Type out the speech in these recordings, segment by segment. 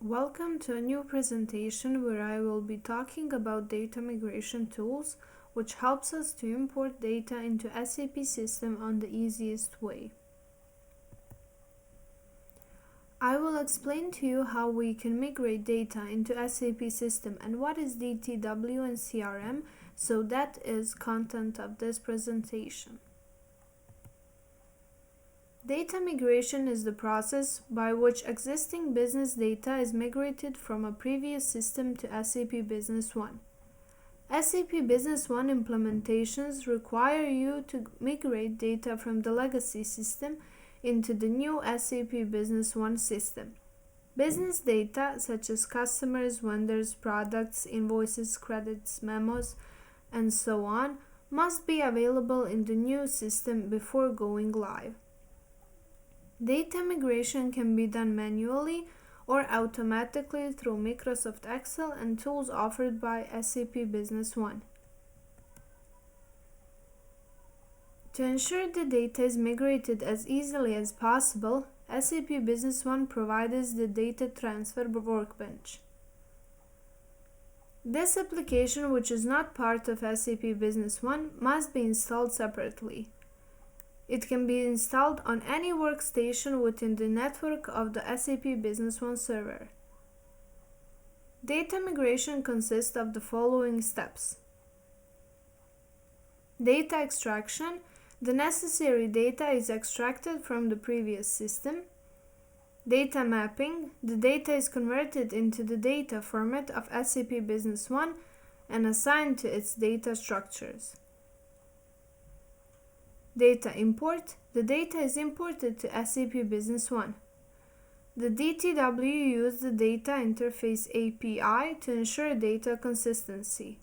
Welcome to a new presentation where I will be talking about data migration tools, which helps us to import data into SAP system on the easiest way. I will explain to you how we can migrate data into SAP system and what is DTW and CRM, so that is content of this presentation. Data migration is the process by which existing business data is migrated from a previous system to SAP Business One. SAP Business One implementations require you to migrate data from the legacy system into the new SAP Business One system. Business data such as customers, vendors, products, invoices, credits, memos, and so on must be available in the new system before going live. Data migration can be done manually or automatically through Microsoft Excel and tools offered by SAP Business One. To ensure the data is migrated as easily as possible, SAP Business One provides the Data Transfer Workbench. This application, which is not part of SAP Business One, must be installed separately. It can be installed on any workstation within the network of the SAP Business One server. Data migration consists of the following steps. Data extraction. The necessary data is extracted from the previous system. Data mapping. The data is converted into the data format of SAP Business One and assigned to its data structures. Data import. The data is imported to SAP Business One. The DTW uses the Data Interface API to ensure data consistency.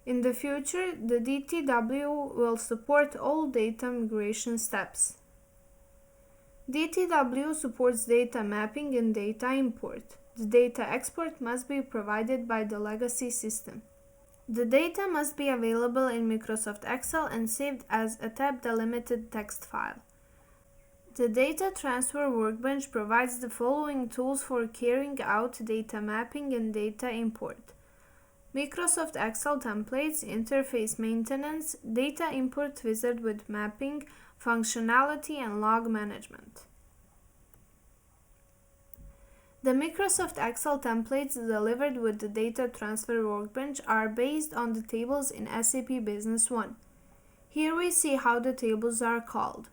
In the future, the DTW will support all data migration steps. DTW supports data mapping and data import. The data export must be provided by the legacy system. The data must be available in Microsoft Excel and saved as a tab-delimited text file. The Data Transfer Workbench provides the following tools for carrying out data mapping and data import: Microsoft Excel templates, interface maintenance, data import wizard with mapping, functionality, and log management. The Microsoft Excel templates delivered with the Data Transfer Workbench are based on the tables in SAP Business One. Here we see how the tables are called.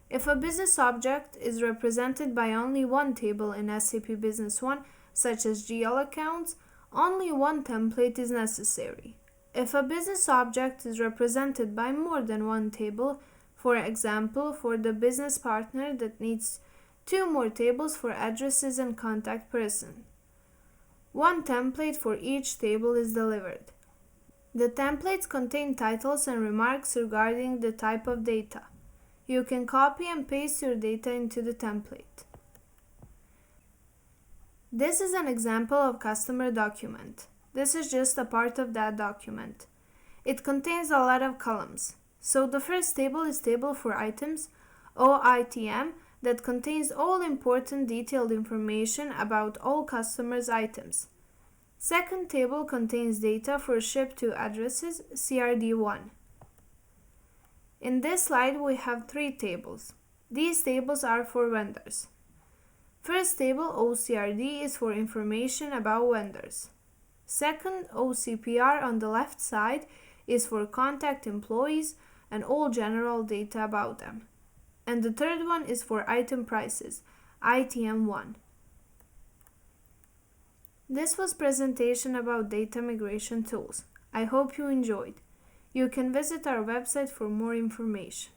If a business object is represented by only one table in SAP Business One, such as GL accounts, only one template is necessary. If a business object is represented by more than one table, for example, for the business partner that needs two more tables for addresses and contact person, one template for each table is delivered. The templates contain titles and remarks regarding the type of data. You can copy and paste your data into the template. This is an example of customer document. This is just a part of that document. It contains a lot of columns. So the first table is table for items, OITM, that contains all important detailed information about all customers' items. Second table contains data for ship to addresses, CRD1. In this slide we have three tables. These tables are for vendors. First table, OCRD, is for information about vendors. Second, OCPR on the left side is for contact employees and all general data about them. And the third one is for item prices, ITM1. This was presentation about data migration tools. I hope you enjoyed. You can visit our website for more information.